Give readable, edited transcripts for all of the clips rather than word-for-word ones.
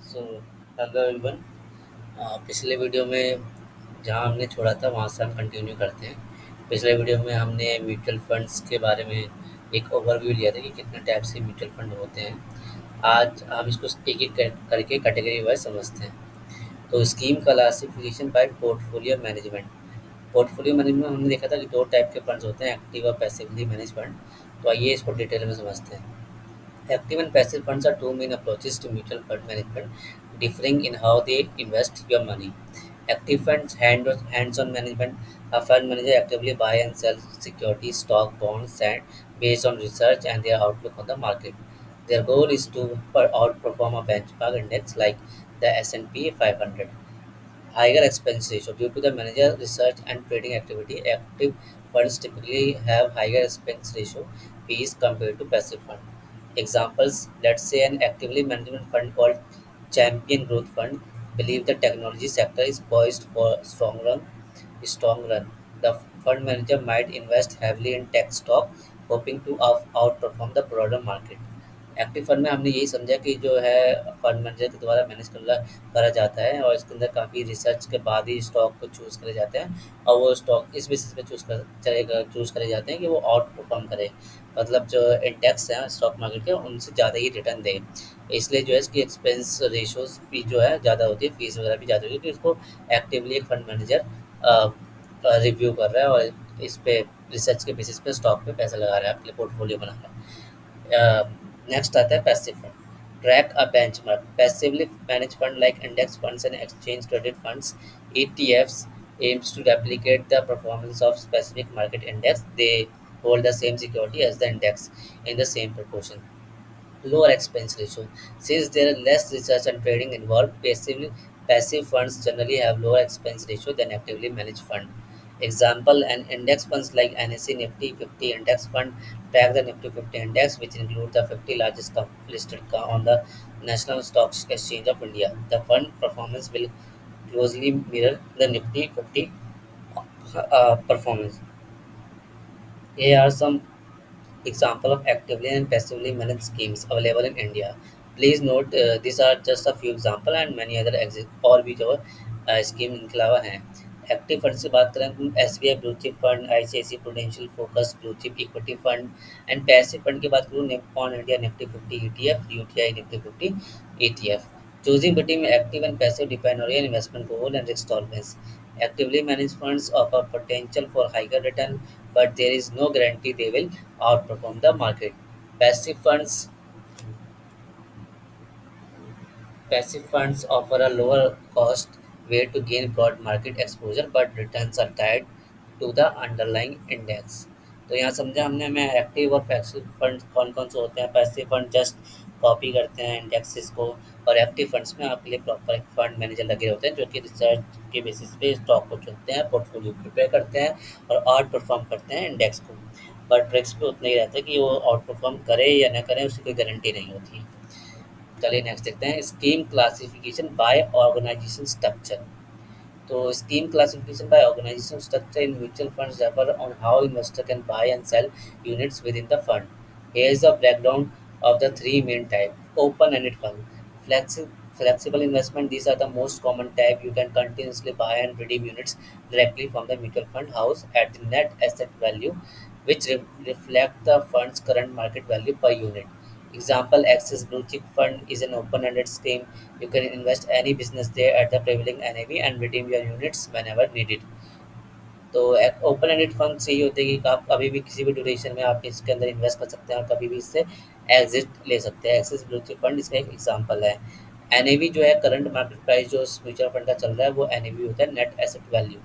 So hello everyone. पिछले video में जहाँ हमने छोड़ा था वहाँ से हम कंटिन्यू करते हैं। पिछले वीडियो में हमने म्यूचुअल फंड्स के बारे में एक ओवरव्यू लिया था कि कितने टाइप से म्यूचुअल फंड होते हैं। आज हम इसको एक एक करके कैटेगरी वाइज समझते हैं। तो scheme classification bye portfolio management. Portfolio management हमने देखा था कि दो टाइप के फंड्स होते हैं, एक्टिव और पैसिवली मैनेज फंड। तो आइए इसको डिटेल में समझते हैं। Active and passive funds are two main approaches to mutual fund management, differing in how they invest your money. Active funds hands-on management. A fund manager actively buy and sell securities, stock, bonds, and based on research and their outlook on the market. Their goal is to outperform a benchmark index like the S&P 500. Higher expense ratio. Due to the manager research and trading activity, active funds typically have higher expense ratio fees compared to passive fund. Examples: let's say an actively management fund called Champion Growth Fund believe the technology sector is poised for strong run. The fund manager might invest heavily in tech stock, hoping to outperform the broader market. Active fund में हमने यही समझा कि जो है fund manager के द्वारा manage करा जाता है और इसके अंदर काफ़ी रिसर्च के बाद ही स्टॉक को चूज़ करे जाते हैं और वो स्टॉक इस बेसिस पे चूज़ करे जाते हैं कि वो आउट परफॉर्म करे, मतलब जो इंडेक्स हैं स्टॉक मार्केट के उनसे ज़्यादा ही रिटर्न दे। इसलिए जो है इसकी एक्सपेंस रेशोज़ भी जो है ज़्यादा होती है, फीस वगैरह भी ज़्यादा होती है, तो इसको एक्टिवली एक फंड मैनेजर रिव्यू कर रहा है और इस पे रिसर्च के बेसिस पे स्टॉक पे पैसा लगा रहा है, अपने पोर्टफोलियो बना रहा है। नेक्स्ट आता है passive fund. Track a benchmark. Passively manage fund like index funds and exchange traded funds ETFs aims to replicate the performance of specific market index. They hold the same security as the index in the same proportion. Lower expense ratio. Since there is less research and trading involved, passive funds generally have lower expense ratio than actively managed fund. Example, an index funds like NSE Nifty 50 index fund track the Nifty 50 index, which include the 50 largest on the National Stock Exchange of India. The fund performance will closely mirror the Nifty 50 performance. Here are some example of actively and passively managed schemes available in India. Please note these are just a few example and many other exist और भी जो scheme इनके अलावा हैं। Active fund से बात करें तो SBI blue chip fund, ICICI prudential focus blue chip equity fund. And passive fund की बात करूँ Nippon India Nifty 50 ETF, UTI Nifty 50 ETF। Choosing between active and passive depend on your investment goal and risk tolerance. Actively managed funds offer potential for higher return, but there is no guarantee they will outperform the market. Passive funds Passive funds offer a lower cost way to gain broad market exposure, but returns are tied to the underlying index. तो यहाँ समझा हमने मैं active और passive fund कौन कौन से होते हैं। पैसिव फंड जस्ट कॉपी करते हैं इंडेक्सेस को, और एक्टिव फंड्स में आपके लिए प्रॉपर एक फंड मैनेजर लगे होते हैं जो कि रिसर्च के बेसिस पे स्टॉक को चुनते हैं, पोर्टफोलियो प्रिपेयर करते हैं और आउट परफॉर्म करते हैं इंडेक्स को। बट रिस्क पे उतना ही रहता है कि वो आउट परफॉर्म करे या ना करें, उसकी कोई गारंटी नहीं होती। चलिए नेक्स्ट देखते हैं scheme classification by organisation structure. तो scheme classification by organization structure in mutual funds differ on how investor can buy and sell units within the fund. Here is a breakdown of the three main type. Open-ended fund. Flexible investment. These are the most common type. You can continuously buy and redeem units directly from the mutual fund house at the net asset value, which reflect the fund's current market value per unit. Example, Axis Blue Chip Fund is an open-ended scheme. You can invest any business there at the prevailing NAV and redeem your units whenever needed. तो open ended fund से ये होते हैं कि आप कभी भी किसी भी ड्यूरेशन में आप इसके अंदर इन्वेस्ट कर सकते हैं और कभी भी इससे एग्जिट ले सकते हैं। एक्सिस ब्लू चिप फंड इसका एक एग्जांपल है। एनएवी जो है करंट मार्केट प्राइस जो म्यूचुअल फंड का चल रहा है वो एनएवी होता है, net asset value.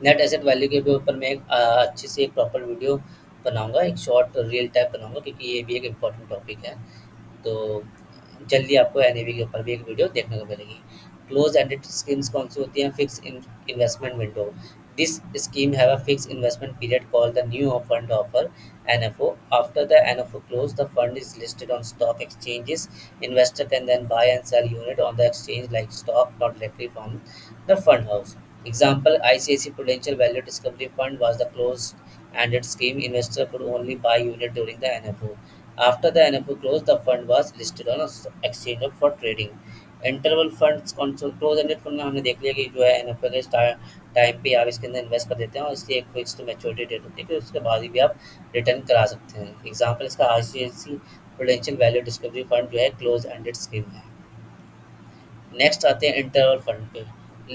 Net asset value के भी ऊपर मैं एक अच्छी सी एक प्रॉपर वीडियो बनाऊंगा, एक शॉर्ट रियल टाइप बनाऊंगा, क्योंकि ये भी एक इम्पॉर्टेंट टॉपिक है। तो जल्दी आपको एनएवी के ऊपर भी एक वीडियो देखने को मिलेगी। क्लोज एंडेड स्कीम्स कौन सी होती हैं? Fix investment window. This scheme have a fix investment period called the new fund offer NFO. After the NFO close, the fund is listed on stock exchanges. Investor can then buy and sell unit on the exchange like stock, not directly from the fund house. Example, ICICI Prudential Value Discovery Fund was the closed-ended scheme. Investor could only buy unit during the NFO. After the NFO closed, the fund was listed on exchange for trading. Interval funds कौन सा close ended fund में हमने देख लिया कि जो है NFO के टाइम पे आप इसके अंदर इन्वेस्ट कर देते हैं और इसकी एक फिक्स्ड मैच्योरिटी डेट होती है कि उसके बाद ही भी आप रिटर्न करा सकते हैं। एग्जांपल इसका ICICI Prudential value discovery fund जो है क्लोज एंडेड स्कीम है। नेक्स्ट आते हैं इंटरवल फंड पे।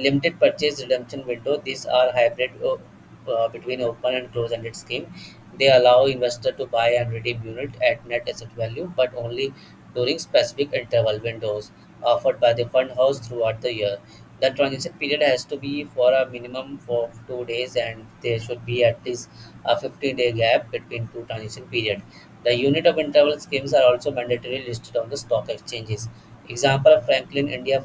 Limited purchase redemption window, this are hybrid between open and close ended scheme. They allow investor to buy and redeem unit at net asset value, but only during specific interval windows offered by the fund house throughout the year. The transition period has to be for a minimum of 2 days, and there should be at least a 15-day gap between two transition period. The unit of interval schemes are also mandatorily listed on the stock exchanges. Example of Franklin India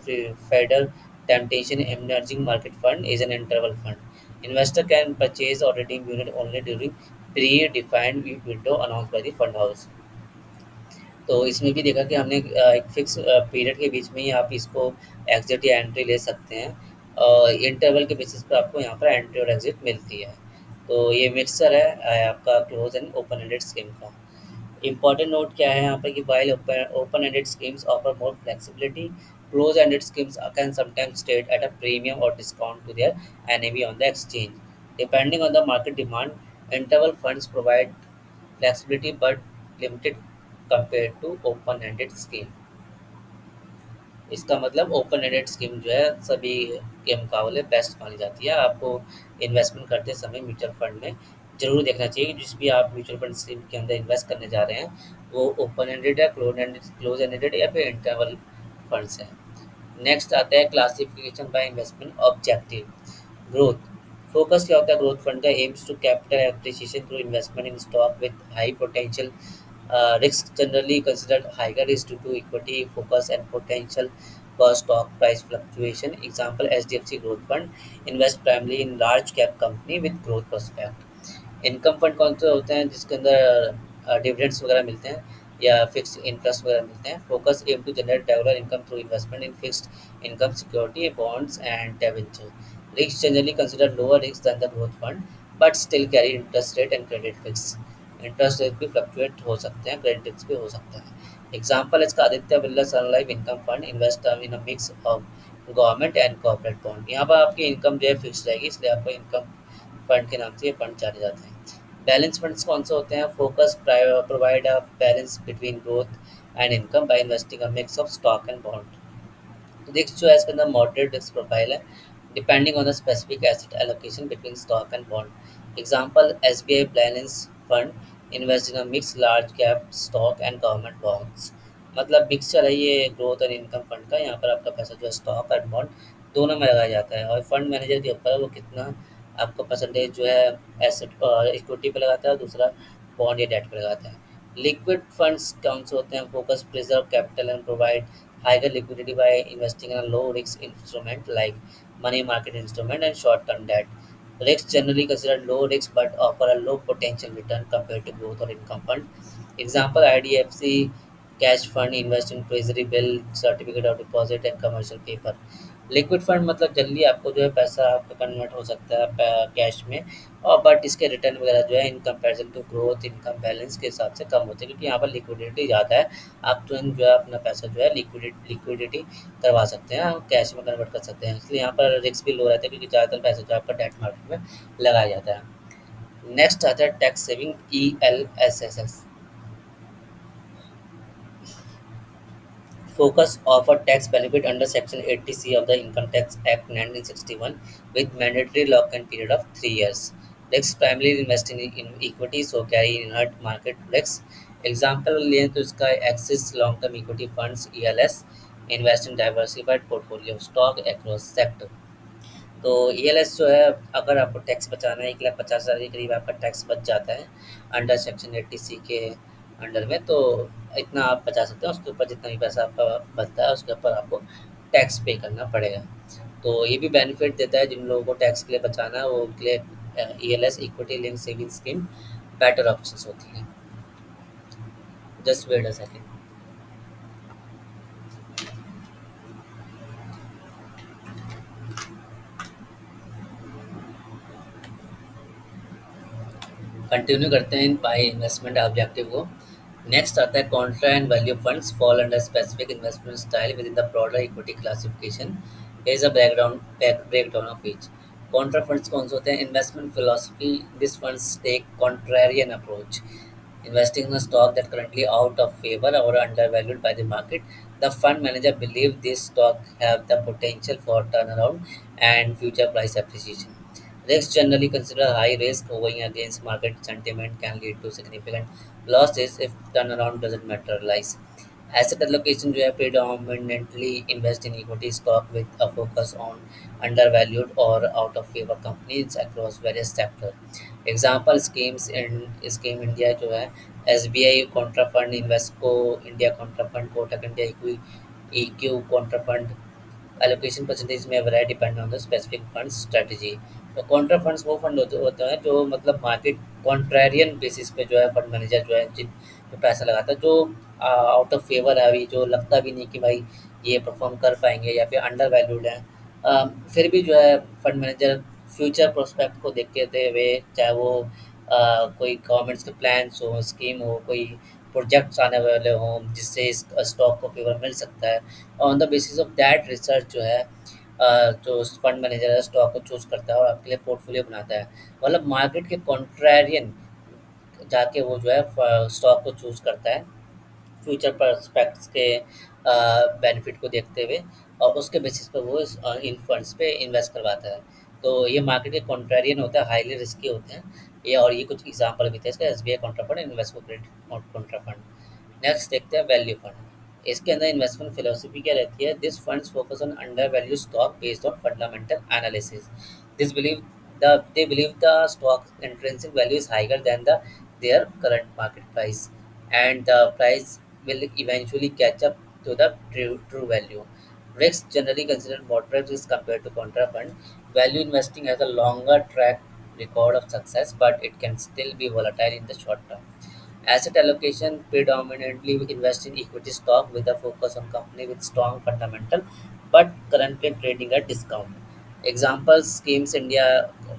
Federal Temptation Emerging Market Fund is an interval fund. Investor can purchase or redeem unit only during pre-defined window announced by the fund house. तो इसमें भी देखा कि हमने एक fix period के बीच में ही आप इसको एग्जिट या एंट्री ले सकते हैं। इंटरवल के बेसिस पर आपको यहाँ पर एंट्री और एग्जिट मिलती है। तो ये मिक्सचर है आपका close and open ended scheme का। Important note क्या है यहाँ पे कि while open-ended schemes offer more flexibility, closed-ended schemes can sometimes trade at a premium or discount to their NAV on the exchange. Depending on the market demand, interval funds provide flexibility but limited compared to open-ended scheme. इसका मतलब open ended scheme जो है सभी के मुकाबले best मानी जाती है। आपको इन्वेस्टमेंट करते समय म्यूचुअल फंड में ज़रूर देखना चाहिए कि जिस भी आप म्यूचुअल फंड स्कीम के अंदर इन्वेस्ट करने जा रहे हैं वो ओपन एंडेड है, क्लोज एंडेड या फिर इंटरवल फंड्स हैं। नेक्स्ट आता है classification by investment objective. Growth focus क्या होता है ग्रोथ फंड का? Aims to capital appreciation through investment in stock with high potential risk, generally considered higher risk due to equity focus and potential for stock price fluctuation. Example, HDFC Growth Fund invest primarily in large cap company with growth prospect. Income fund कौन से होते हैं जिसके अंदर dividends वगैरह मिलते हैं या फिक्स इंटरेस्ट वगैरह मिलते हैं। Focus aim to generate regular income through investment in fixed income security bonds and debenture. Risk generally consider lower risk than the growth fund but still carry interest rate and credit fix. Interest rate भी fluctuate हो सकते हैं, credit risk भी हो सकता है। Example इसका Aditya Birla Sun Life income fund invest in a mix of government and corporate bond. यहाँ पर आपकी इनकम जो है फिक्स रहेगी, इसलिए आपको इनकम फंड के नाम से ये फंड जाने जाते हैं। बैलेंस फंड्स कौन से होते हैं? Focus provide a balance between growth and income by investing a mix of stock and bond. Risk जो है इसके अंदर मॉडरेट रिस्क प्रोफाइल है, depending on the specific asset allocation between stock and bond. Example SBI balance fund invest in a mix large cap stock and government bonds. मतलब mixture है ये growth और income fund का। यहाँ पर आपका पैसा जो है स्टॉक और बॉन्ड दोनों में लगाया जाता है और फंड मैनेजर के ऊपर है वो कितना आपका परसेंटेज जो है एसेट इक्विटी पे लगाता है और दूसरा बॉन्ड या डेट पे लगाता है। लिक्विड फंड्स कौन से होते हैं? Focus preserve capital and provide higher liquidity by investing in a low risk instrument like money market instrument and short term debt. Risks generally considered low risk but offer a low potential return compared to growth or income fund. Example, IDFC cash fund invest in treasury bill, certificate of deposit and commercial paper. Liquid fund मतलब जल्दी आपको जो है पैसा आपका convert हो सकता है कैश में, और बट इसके रिटर्न वगैरह जो है in comparison to growth income balance के हिसाब से कम होते हैं क्योंकि यहाँ पर लिक्विडिटी ज़्यादा है। आप तुरंत जो है अपना पैसा जो है लिक्विडिटी करवा सकते हैं, कैश में कन्वर्ट कर सकते हैं, इसलिए यहाँ पर रिस्क भी लो रहता है क्योंकि ज़्यादातर पैसा जो है आपका डेट मार्केट में लगाया जाता है। नेक्स्ट आता है tax saving ELSS। Focus offered tax benefit under Section 80C of the Income Tax Act 1961 with mandatory lock-in period of 3 years. Risks primarily invest in equity, so carry inherent market risks. Example लें तो इसका Axis Long Term Equity Funds ELS invest in diversified portfolio of stock across sector। तो ELS जो है अगर आपको tax बचाना है 1,50,000 के करीब आपका टैक्स बच जाता है अंडर सेक्शन 80C के अंडर में, तो इतना आप बचा सकते हैं। उसके ऊपर जितना भी पैसा आपका बचता है उसके ऊपर आपको टैक्स पे करना पड़ेगा। तो ये भी बेनिफिट देता है जिन लोगों को टैक्स के लिए बचाना है वो उनके लिए ELS equity link saving scheme better options होती है। Just wait a second. Continue करते हैं इन पाई इन्वेस्टमेंट ऑब्जेक्टिव को। नेक्स्ट आता है contra and value funds fall under specific investment style within the broader equity classification. Is a breakdown of each. Contra funds कौन से होते हैं? Investment philosophy, this funds take contrarian approach, investing in a stock that currently out of favor or undervalued by the market. The fund manager believes this stock have the potential for turnaround and future price appreciation. Risks generally consider high risk. Going against market sentiment can lead to significant losses if turnaround doesn't materialize. Asset allocation जो है predominantly invest in equity stock with a focus on undervalued or out of favor companies across various sectors. Example schemes in scheme India जो है, S B I contra fund, Invesco India contra fund, Kotak India equity E Q contra fund. Allocation percentage में vary depend on the specific fund strategy. तो contra funds वो fund होते हैं जो मतलब market contrarian basis पे जो है फंड मैनेजर जो है जिन पे पैसा लगाता है, जो आउट ऑफ फेवर है, अभी जो लगता भी नहीं कि भाई ये परफॉर्म कर पाएंगे या फिर अंडर वैल्यूड है, फिर भी जो है फंड मैनेजर फ्यूचर प्रोस्पेक्ट को देखते हुए, चाहे वो कोई गवर्नमेंट्स के प्लान्स हो, स्कीम हो, कोई प्रोजेक्ट्स आने वाले हों जिससे इस स्टॉक को फेवर मिल सकता है, on the basis of that research जो है जो फंड मैनेजर है स्टॉक को चूज़ करता है और आपके लिए पोर्टफोलियो बनाता है। मतलब मार्केट के कॉन्ट्रेरियन जाके वो जो है स्टॉक को चूज़ करता है फ्यूचर पर्सपेक्ट्स के बेनिफिट को देखते हुए, और उसके बेसिस पे वो इन फंड्स पे इन्वेस्ट करवाता है। तो ये मार्केट के कॉन्ट्रेरियन होता है, हाईली रिस्की होते हैं ये, और ये कुछ एग्जांपल भी थे इसका, S B I contra fund, Invesco credit contra fund. Next देखते हैं वैल्यू फंड। इसके अंदर इन्वेस्टमेंट फिलोसफी क्या रहती है? This funds focus on under value stock based on fundamental analysis. This believe they believe the stock's intrinsic value is higher than their current market price, and the price will eventually catch up to the true value. Risk generally considered moderate risk compared to contra fund. Value investing has a longer track record of success, but it can still be volatile in the short term. Asset allocation predominantly invest in equity stock with a focus on company with strong fundamental but currently trading at discount. Examples schemes India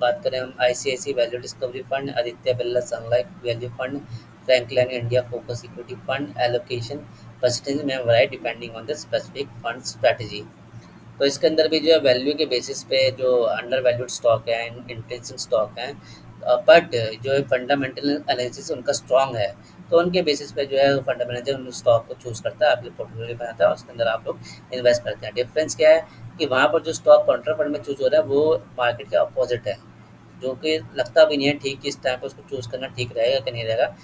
बात करें हम, ICICI value discovery fund, Aditya Birla Sun Life value fund, Franklin India focus equity fund. Allocation percentage में vary depending on the specific fund strategy. तो इसके अंदर भी जो है वैल्यू के बेसिस पे जो अंडर वैल्यूड स्टॉक है, इंटेंसिव स्टॉक है, बट जो है फंडामेंटल एनालिसिस उनका स्ट्रांग है, तो उनके बेसिस पे जो है फंड मैनेजर उन स्टॉक को चूज़ करता है, आपके पोर्टफोलियो बनाता है और उसके अंदर आप लोग इन्वेस्ट करते हैं। डिफरेंस क्या है कि वहाँ पर जो स्टॉक कॉन्ट्रा फंड में चूज़ हो रहा है वो मार्केट के अपोजिट है, जो कि लगता भी नहीं है ठीक कि इस टाइम पे उसको चूज़ करना ठीक रहेगा कि नहीं रहेगा।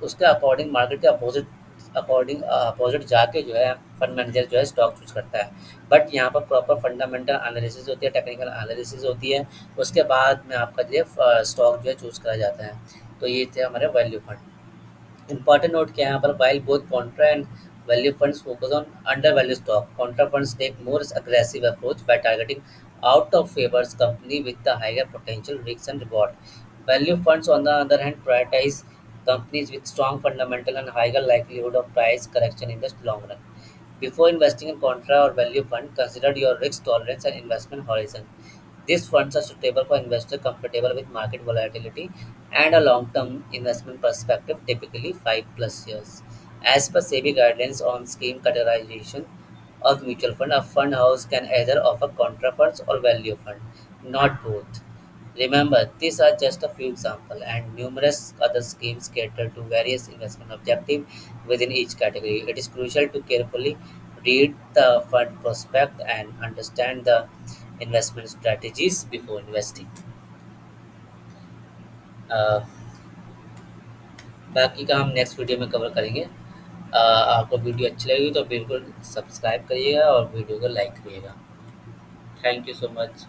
उसके अकॉर्डिंग मार्केट के अपोजिट जाके जो है फंड मैनेजर जो है स्टॉक चूज़ करता है। बट यहाँ पर प्रॉपर फंडामेंटल एनालिसिस होती है, टेक्निकल एनालिसिस होती है, उसके बाद में आपका जो है स्टॉक जो है चूज़ करा जाता है। तो ये थे हमारे वैल्यू फंड। Important note क्या है यहाँ पर, while both contra and value funds focus on undervalued stock, contra funds take more aggressive approach by targeting out of favors company with the higher potential risks and reward. Value funds on the other hand prioritize companies with strong fundamental and higher likelihood of price correction in the long run. Before investing in contra or value fund, consider your risk tolerance and investment horizon. These funds are suitable for investors comfortable with market volatility and a long-term investment perspective, typically 5 plus years. As per SEBI guidelines on scheme categorization of mutual fund, a fund house can either offer contra funds or value fund, not both. Remember, these are just a few examples, and numerous other schemes cater to various investment objectives within each category. It is crucial to carefully read the fund prospect and understand the investment strategies before investing. Uh, बाकी का हम next video में cover करेंगे। आपको video अच्छी लगी तो बिल्कुल सब्सक्राइब करिएगा और वीडियो को लाइक करिएगा। Thank you so much.